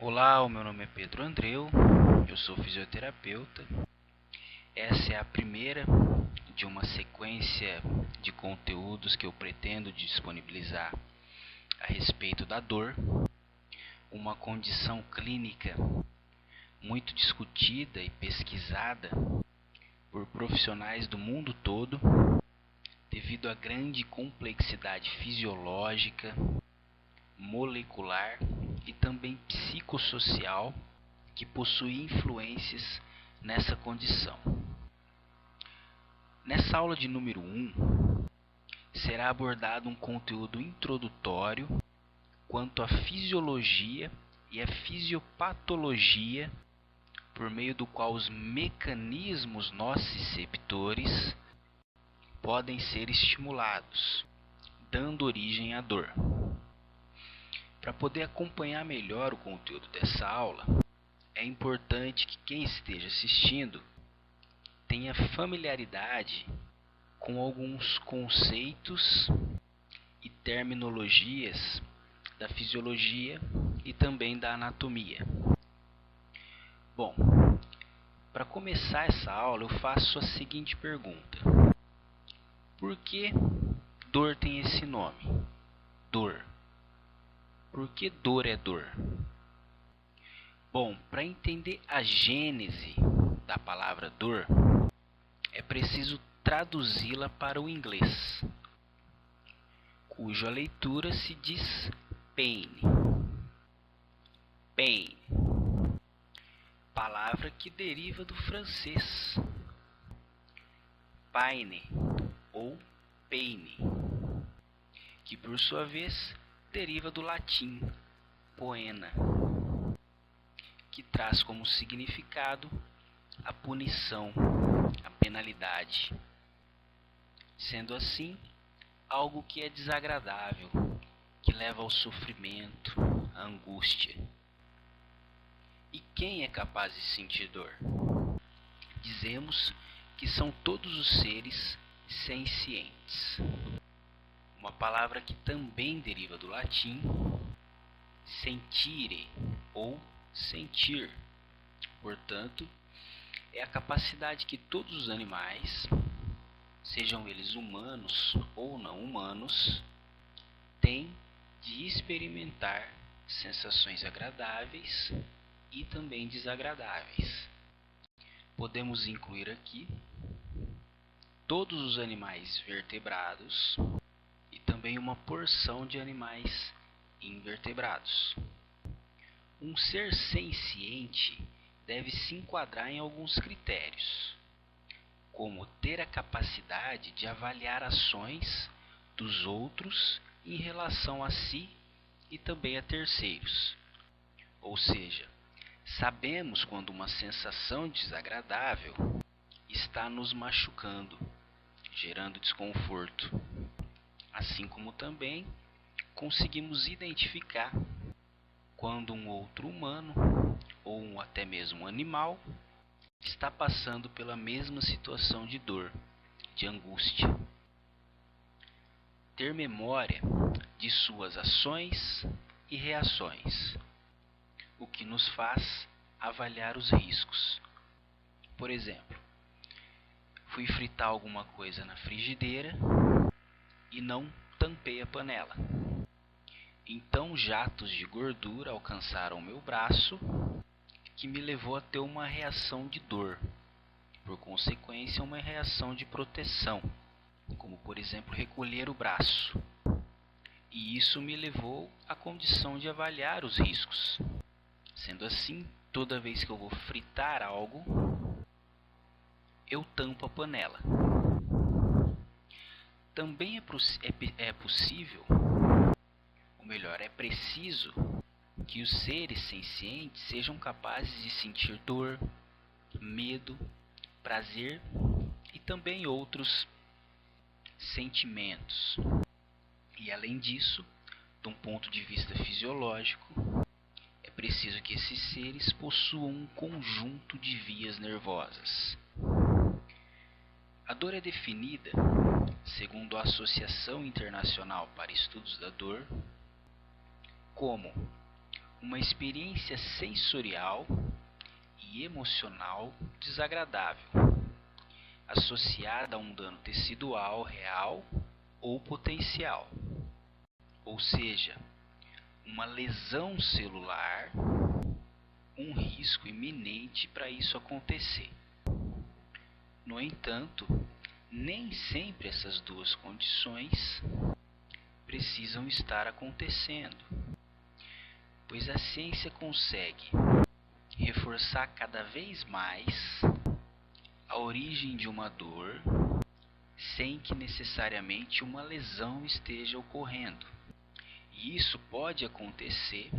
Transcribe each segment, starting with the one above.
Olá, o meu nome é Pedro Andreu, eu sou fisioterapeuta. Essa é a primeira de uma sequência de conteúdos que eu pretendo disponibilizar a respeito da dor, uma condição clínica muito discutida e pesquisada por profissionais do mundo todo, devido à grande complexidade fisiológica, molecular e também psicossocial que possui influências nessa condição. Nessa aula de número 1, será abordado um conteúdo introdutório quanto à fisiologia e à fisiopatologia, por meio do qual os mecanismos nociceptores podem ser estimulados, dando origem à dor. Para poder acompanhar melhor o conteúdo dessa aula, é importante que quem esteja assistindo tenha familiaridade com alguns conceitos e terminologias da fisiologia e também da anatomia. Bom, para começar essa aula eu faço a seguinte pergunta: por que dor tem esse nome? Dor. Por que dor é dor? Bom, para entender a gênese da palavra dor, é preciso traduzi-la para o inglês, cuja leitura se diz pain. Pain, palavra que deriva do francês paine ou paine, que por sua vez deriva do latim poena, que traz como significado a punição, a penalidade. Sendo assim, algo que é desagradável, que leva ao sofrimento, à angústia. E quem é capaz de sentir dor? Dizemos que são todos os seres sencientes, uma palavra que também deriva do latim sentire ou sentir. Portanto, é a capacidade que todos os animais, sejam eles humanos ou não humanos, têm de experimentar sensações agradáveis e também desagradáveis. Podemos incluir aqui todos os animais vertebrados e também uma porção de animais invertebrados. Um ser senciente deve se enquadrar em alguns critérios, como ter a capacidade de avaliar ações dos outros em relação a si e também a terceiros. Ou seja, sabemos quando uma sensação desagradável está nos machucando, gerando desconforto. Assim como também conseguimos identificar quando um outro humano ou até mesmo um animal está passando pela mesma situação de dor, de angústia. Ter memória de suas ações e reações, o que nos faz avaliar os riscos. Por exemplo, fui fritar alguma coisa na frigideira e não tampei a panela. Então jatos de gordura alcançaram meu braço, que me levou a ter uma reação de dor, por consequência uma reação de proteção, como por exemplo recolher o braço. E isso me levou à condição de avaliar os riscos. Sendo assim, toda vez que eu vou fritar algo, eu tampo a panela. Também é possível, ou melhor, é preciso que os seres sencientes sejam capazes de sentir dor, medo, prazer e também outros sentimentos. E além disso, de um ponto de vista fisiológico, é preciso que esses seres possuam um conjunto de vias nervosas. A dor é definida, segundo a Associação Internacional para Estudos da Dor, como uma experiência sensorial e emocional desagradável, associada a um dano tecidual real ou potencial, ou seja, uma lesão celular, um risco iminente para isso acontecer. No entanto, nem sempre essas duas condições precisam estar acontecendo, pois a ciência consegue reforçar cada vez mais a origem de uma dor sem que necessariamente uma lesão esteja ocorrendo. E isso pode acontecer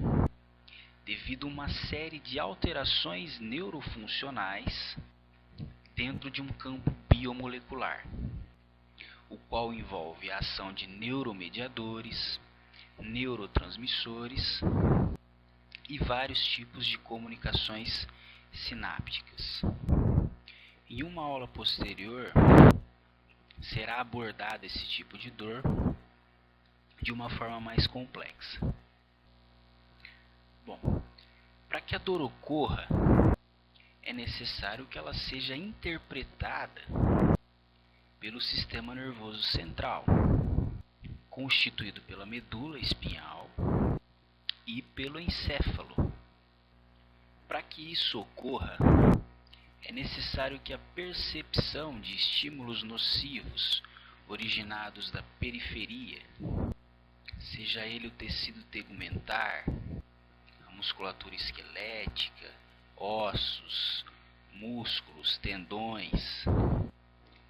devido a uma série de alterações neurofuncionais dentro de um campo biomolecular, o qual envolve a ação de neuromediadores, neurotransmissores e vários tipos de comunicações sinápticas. Em uma aula posterior, será abordado esse tipo de dor de uma forma mais complexa. Bom, para que a dor ocorra, é necessário que ela seja interpretada pelo sistema nervoso central, constituído pela medula espinhal e pelo encéfalo. Para que isso ocorra, é necessário que a percepção de estímulos nocivos originados da periferia, seja ele o tecido tegumentar, a musculatura esquelética, ossos, músculos, tendões,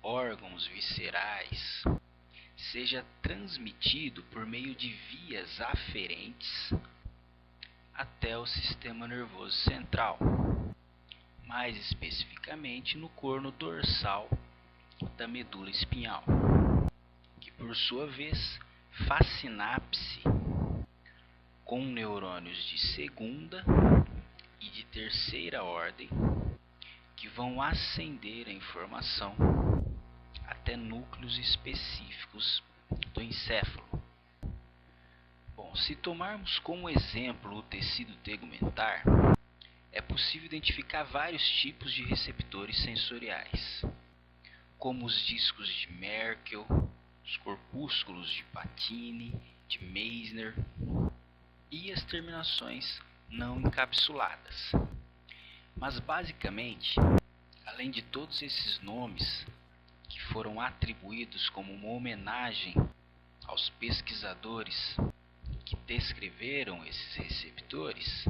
órgãos viscerais, seja transmitido por meio de vias aferentes até o sistema nervoso central, mais especificamente no corno dorsal da medula espinhal, que por sua vez faz sinapse com neurônios de segunda e de terceira ordem que vão acender a informação até núcleos específicos do encéfalo. Bom, se tomarmos como exemplo o tecido tegumentar, é possível identificar vários tipos de receptores sensoriais, como os discos de Merkel, os corpúsculos de Patini, de Meissner e as terminações não encapsuladas. Mas basicamente, além de todos esses nomes que foram atribuídos como uma homenagem aos pesquisadores que descreveram esses receptores,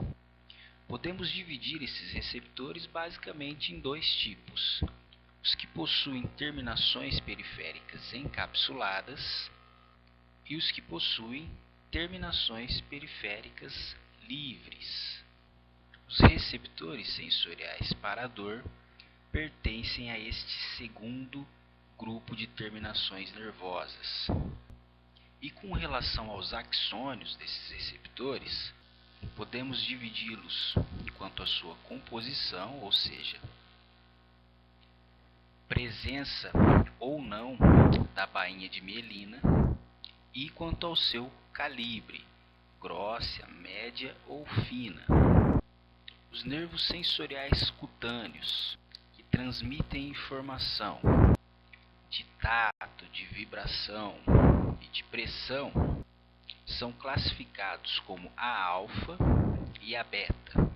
podemos dividir esses receptores basicamente em dois tipos: os que possuem terminações periféricas encapsuladas e os que possuem terminações periféricas livres. Os receptores sensoriais para a dor pertencem a este segundo grupo de terminações nervosas. E com relação aos axônios desses receptores, podemos dividi-los quanto à sua composição, ou seja, presença ou não da bainha de mielina, e quanto ao seu calibre, grossa, média ou fina. Os nervos sensoriais cutâneos, que transmitem informação de tato, de vibração e de pressão, são classificados como a alfa e a beta,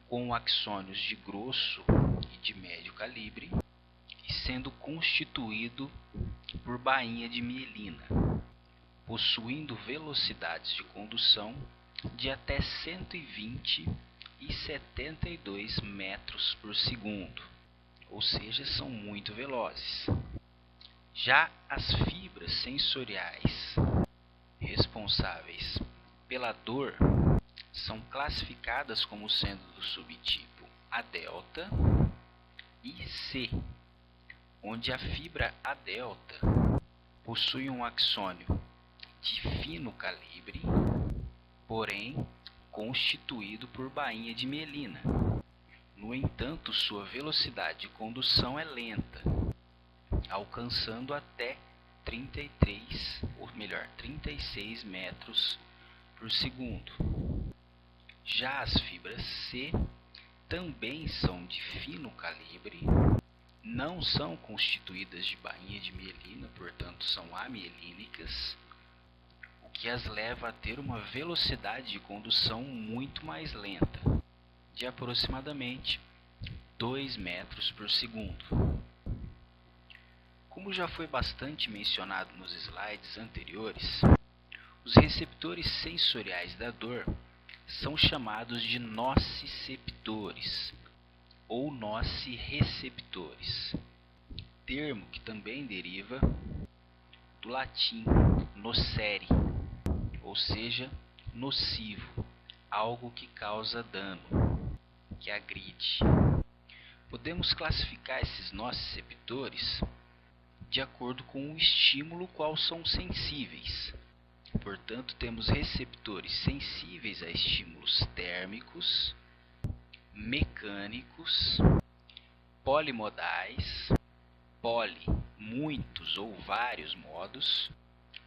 com axônios de grosso e de médio calibre, e sendo constituído por bainha de mielina, possuindo velocidades de condução de até 120 e 72 metros por segundo, ou seja, são muito velozes. Já as fibras sensoriais responsáveis pela dor são classificadas como sendo do subtipo A delta e C, onde a fibra A delta possui um axônio de fino calibre, porém constituído por bainha de mielina. No entanto, sua velocidade de condução é lenta, alcançando até 36 metros por segundo. Já as fibras C também são de fino calibre, não são constituídas de bainha de mielina, portanto são amielínicas, o que as leva a ter uma velocidade de condução muito mais lenta, de aproximadamente 2 metros por segundo. Como já foi bastante mencionado nos slides anteriores, os receptores sensoriais da dor são chamados de nociceptores ou nocireceptores, termo que também deriva do latim nocere, ou seja, nocivo, algo que causa dano, que agride. Podemos classificar esses nociceptores de acordo com o estímulo qual são sensíveis. Portanto, temos receptores sensíveis a estímulos térmicos, mecânicos, polimodais, muitos ou vários modos,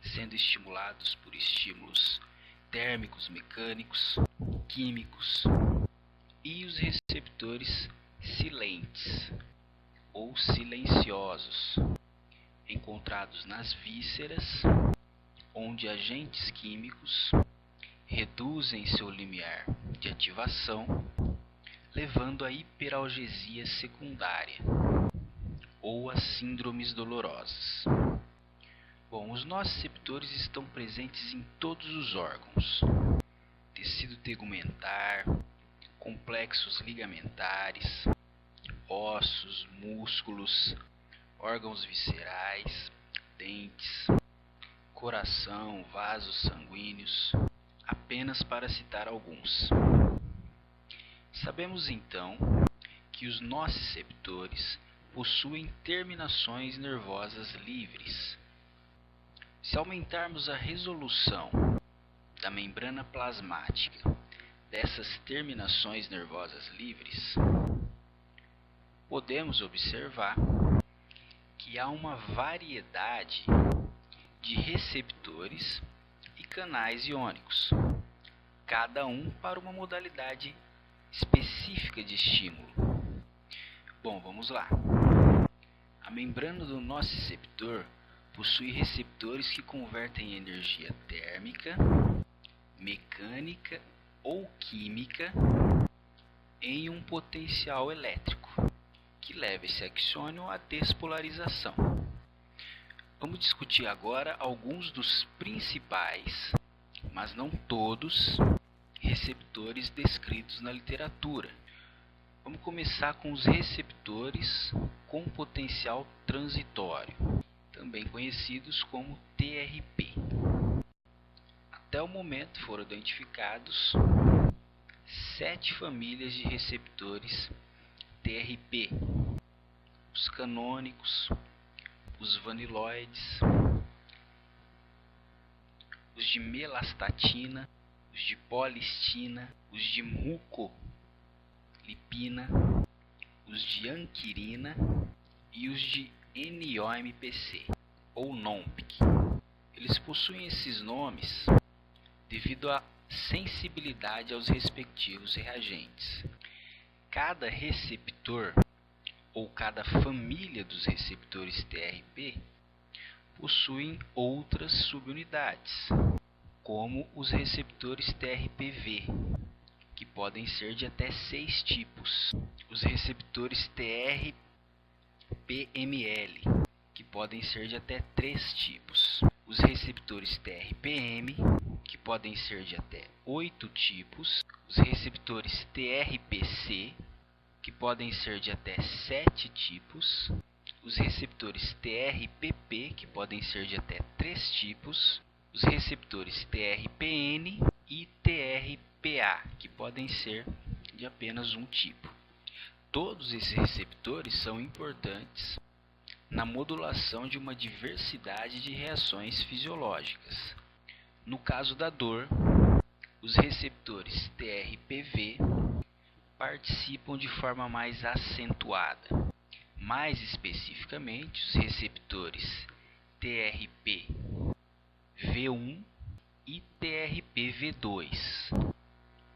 sendo estimulados por estímulos térmicos, mecânicos, químicos, e os receptores silentes ou silenciosos, encontrados nas vísceras, onde agentes químicos reduzem seu limiar de ativação, levando à hiperalgesia secundária ou às síndromes dolorosas. Bom, os nociceptores estão presentes em todos os órgãos: tecido tegumentar, complexos ligamentares, ossos, músculos, órgãos viscerais, dentes, coração, vasos sanguíneos, apenas para citar alguns. Sabemos então que os nociceptores possuem terminações nervosas livres. Se aumentarmos a resolução da membrana plasmática dessas terminações nervosas livres, podemos observar que há uma variedade de receptores e canais iônicos, cada um para uma modalidade específica de estímulo. Bom, vamos lá. A membrana do nociceptor possui receptores que convertem energia térmica, mecânica ou química em um potencial elétrico, que leva esse axônio à despolarização. Vamos discutir agora alguns dos principais, mas não todos, receptores descritos na literatura. Vamos começar com os receptores com potencial transitório, também conhecidos como TRP. Até o momento foram identificados 7 famílias de receptores TRP: os canônicos, os vaniloides, os de melastatina, os de polistina, os de mucolipina, os de anquirina e os de NOMPC ou NOMPC. Eles possuem esses nomes devido à sensibilidade aos respectivos reagentes. Cada receptor ou cada família dos receptores TRP possuem outras subunidades, como os receptores TRPV, que podem ser de até 6 tipos, os receptores TRPML, que podem ser de até 3 tipos, os receptores TRPM, que podem ser de até 8 tipos, os receptores TRPC, que podem ser de até 7 tipos, os receptores TRPP, que podem ser de até 3 tipos, os receptores TRPN e TRPA, que podem ser de apenas um tipo. Todos esses receptores são importantes na modulação de uma diversidade de reações fisiológicas. No caso da dor, os receptores TRPV participam de forma mais acentuada. Mais especificamente, os receptores TRPV1 e TRPV2.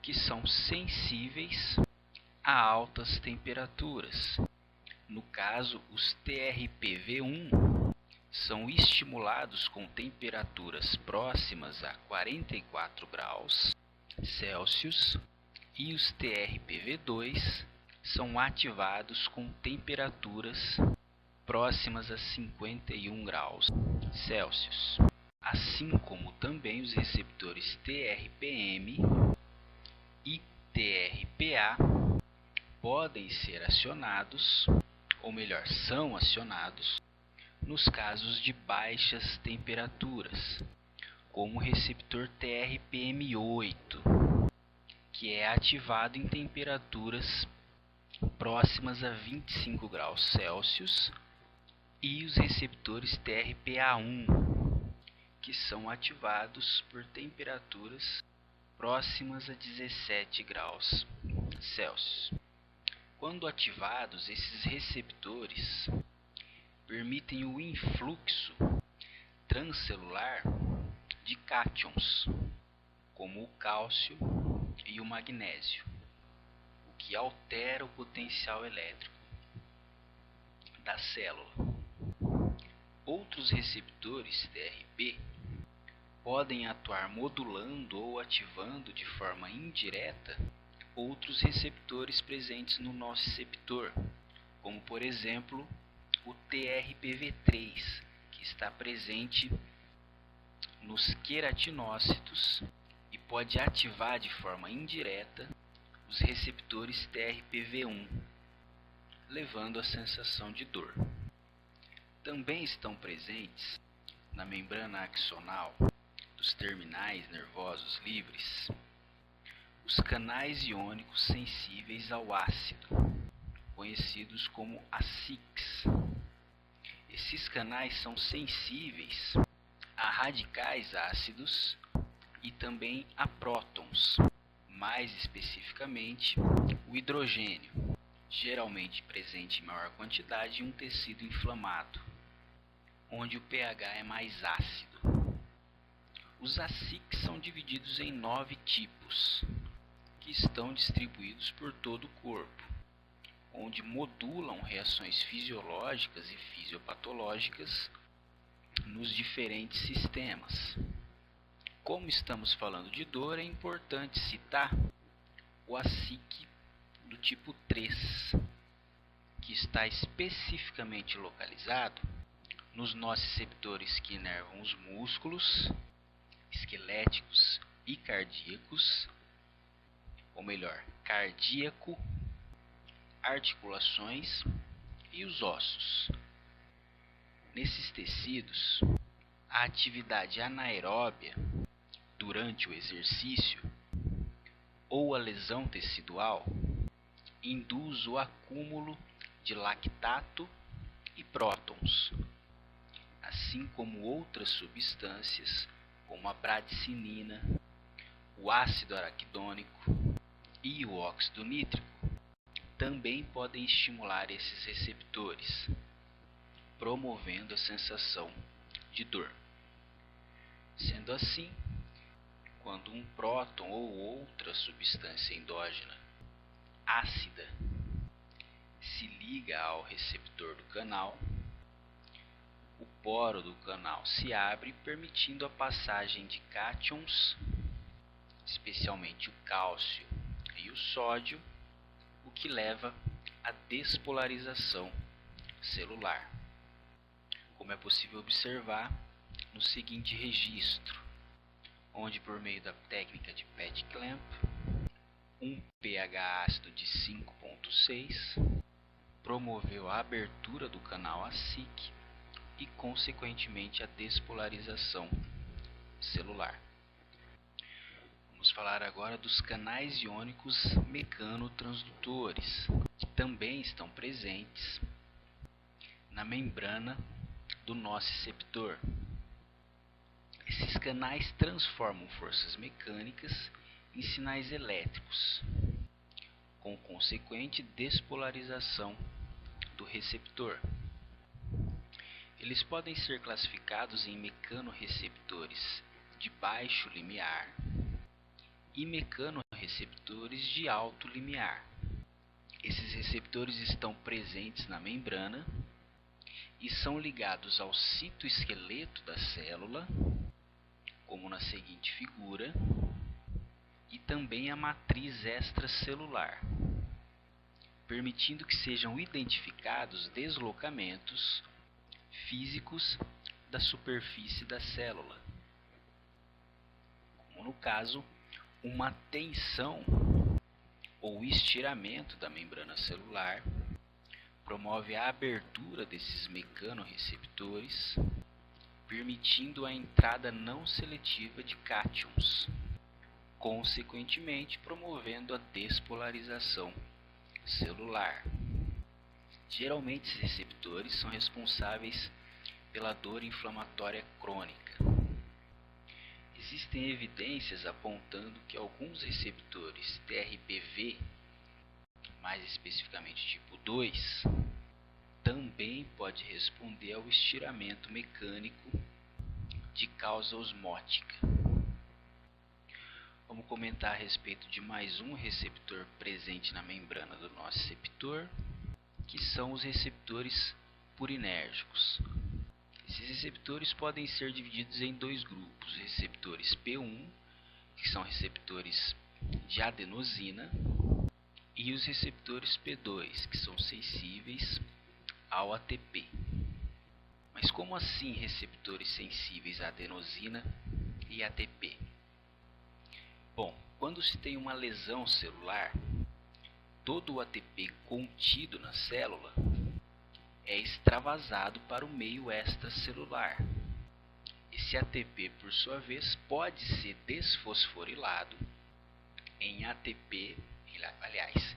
que são sensíveis a altas temperaturas. No caso, os TRPV1 são estimulados com temperaturas próximas a 44 graus Celsius e os TRPV2 são ativados com temperaturas próximas a 51 graus Celsius, assim como também os receptores TRPM e TRPA podem ser acionados, ou melhor, são acionados, nos casos de baixas temperaturas, como o receptor TRPM8, que é ativado em temperaturas próximas a 25 graus Celsius, e os receptores TRPA1, que são ativados por temperaturas próximas a 17 graus Celsius. Quando ativados, esses receptores permitem o influxo transcelular de cátions, como o cálcio e o magnésio, o que altera o potencial elétrico da célula. Outros receptores TRP podem atuar modulando ou ativando de forma indireta outros receptores presentes no nociceptor, como por exemplo o TRPV3, que está presente nos queratinócitos e pode ativar de forma indireta os receptores TRPV1, levando à sensação de dor. Também estão presentes na membrana axonal dos terminais nervosos livres os canais iônicos sensíveis ao ácido, conhecidos como ACICs. Esses canais são sensíveis a radicais ácidos e também a prótons, mais especificamente o hidrogênio, geralmente presente em maior quantidade em um tecido inflamado, onde o pH é mais ácido. Os ACICs são divididos em 9 tipos, que estão distribuídos por todo o corpo, onde modulam reações fisiológicas e fisiopatológicas nos diferentes sistemas. Como estamos falando de dor, é importante citar o ACIC do tipo 3, que está especificamente localizado nos nociceptores que inervam os músculos esqueléticos e cardíacos, ou melhor, cardíaco, articulações e os ossos. Nesses tecidos, a atividade anaeróbia durante o exercício ou a lesão tecidual induz o acúmulo de lactato e prótons, assim como outras substâncias como a bradicinina, o ácido araquidônico e o óxido nítrico também podem estimular esses receptores, promovendo a sensação de dor. Sendo assim, quando um próton ou outra substância endógena ácida se liga ao receptor do canal, o poro do canal se abre, permitindo a passagem de cátions, especialmente o cálcio e o sódio, o que leva à despolarização celular, como é possível observar no seguinte registro, onde por meio da técnica de PET clamp, um pH ácido de 5,6 promoveu a abertura do canal ACIC e consequentemente a despolarização celular. Vamos falar agora dos canais iônicos mecanotransdutores, que também estão presentes na membrana do nociceptor. Esses canais transformam forças mecânicas em sinais elétricos, com consequente despolarização do receptor. Eles podem ser classificados em mecanorreceptores de baixo limiar, e mecanorreceptores de alto limiar. Esses receptores estão presentes na membrana e são ligados ao citoesqueleto da célula, como na seguinte figura, e também à matriz extracelular, permitindo que sejam identificados deslocamentos físicos da superfície da célula, como no caso, uma tensão ou estiramento da membrana celular promove a abertura desses mecanorreceptores, permitindo a entrada não seletiva de cátions, consequentemente promovendo a despolarização celular. Geralmente esses receptores são responsáveis pela dor inflamatória crônica. Existem evidências apontando que alguns receptores TRPV, mais especificamente tipo 2, também pode responder ao estiramento mecânico de causa osmótica. Vamos comentar a respeito de mais um receptor presente na membrana do nociceptor, que são os receptores purinérgicos. Esses receptores podem ser divididos em dois grupos: receptores P1, que são receptores de adenosina, e os receptores P2, que são sensíveis ao ATP. Mas como assim receptores sensíveis à adenosina e ATP? Bom, quando se tem uma lesão celular, todo o ATP contido na célula é extravasado para o meio extracelular. Esse ATP, por sua vez, pode ser desfosforilado em ATP,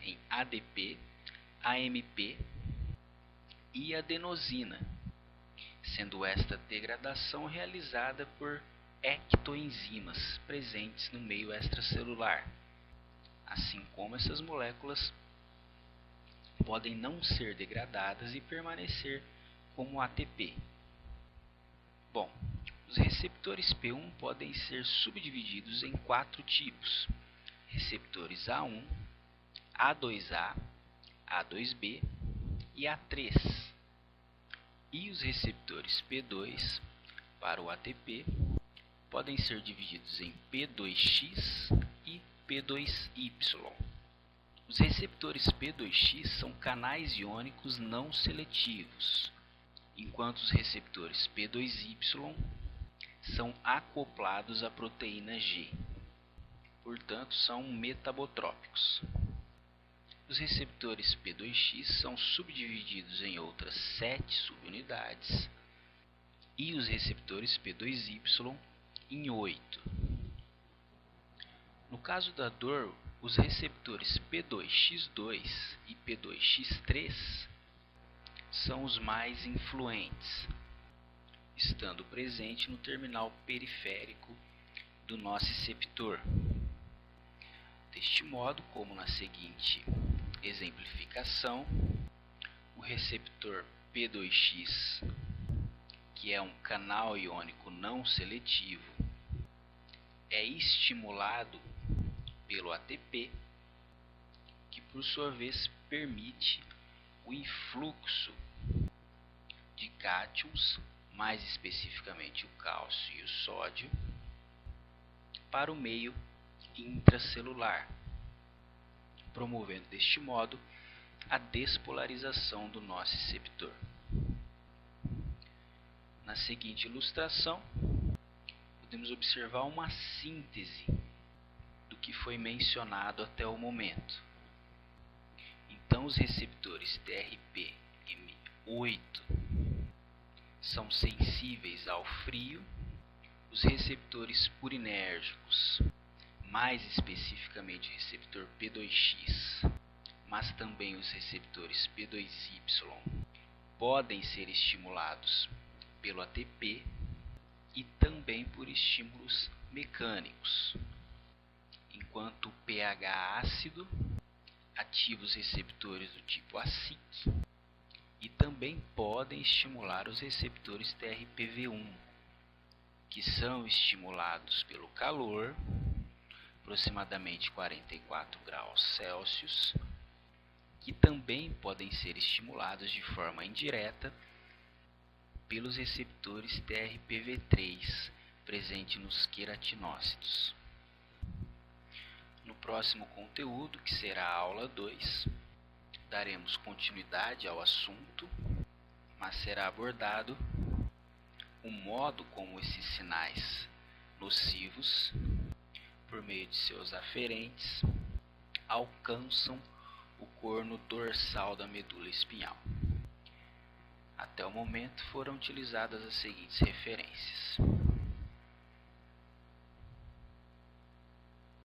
em ADP, AMP e adenosina, sendo esta degradação realizada por ectoenzimas presentes no meio extracelular, assim como essas moléculas podem não ser degradadas e permanecer como ATP. Bom, os receptores P1 podem ser subdivididos em 4 tipos: receptores A1, A2A, A2B e A3. E os receptores P2 para o ATP podem ser divididos em P2X e P2Y. Os receptores P2X são canais iônicos não seletivos, enquanto os receptores P2Y são acoplados à proteína G, portanto são metabotrópicos. Os receptores P2X são subdivididos em outras 7 subunidades e os receptores P2Y em 8. No caso da dor, os receptores P2X2 e P2X3 são os mais influentes, estando presente no terminal periférico do nociceptor. Deste modo, como na seguinte exemplificação, o receptor P2X, que é um canal iônico não seletivo, é estimulado pelo ATP, que por sua vez permite o influxo de cátions, mais especificamente o cálcio e o sódio, para o meio intracelular, promovendo deste modo a despolarização do nociceptor. Na seguinte ilustração, podemos observar uma síntese do que foi mencionado até o momento. Então, os receptores TRPM8 são sensíveis ao frio, os receptores purinérgicos, mais especificamente o receptor P2X, mas também os receptores P2Y, podem ser estimulados pelo ATP e também por estímulos mecânicos, enquanto o pH ácido ativa os receptores do tipo ACIC e também podem estimular os receptores TRPV1, que são estimulados pelo calor, aproximadamente 44 graus Celsius, que também podem ser estimulados de forma indireta pelos receptores TRPV3 presentes nos queratinócitos. No próximo conteúdo, que será a aula 2, daremos continuidade ao assunto, mas será abordado o modo como esses sinais nocivos, por meio de seus aferentes, alcançam o corno dorsal da medula espinhal. Até o momento foram utilizadas as seguintes referências: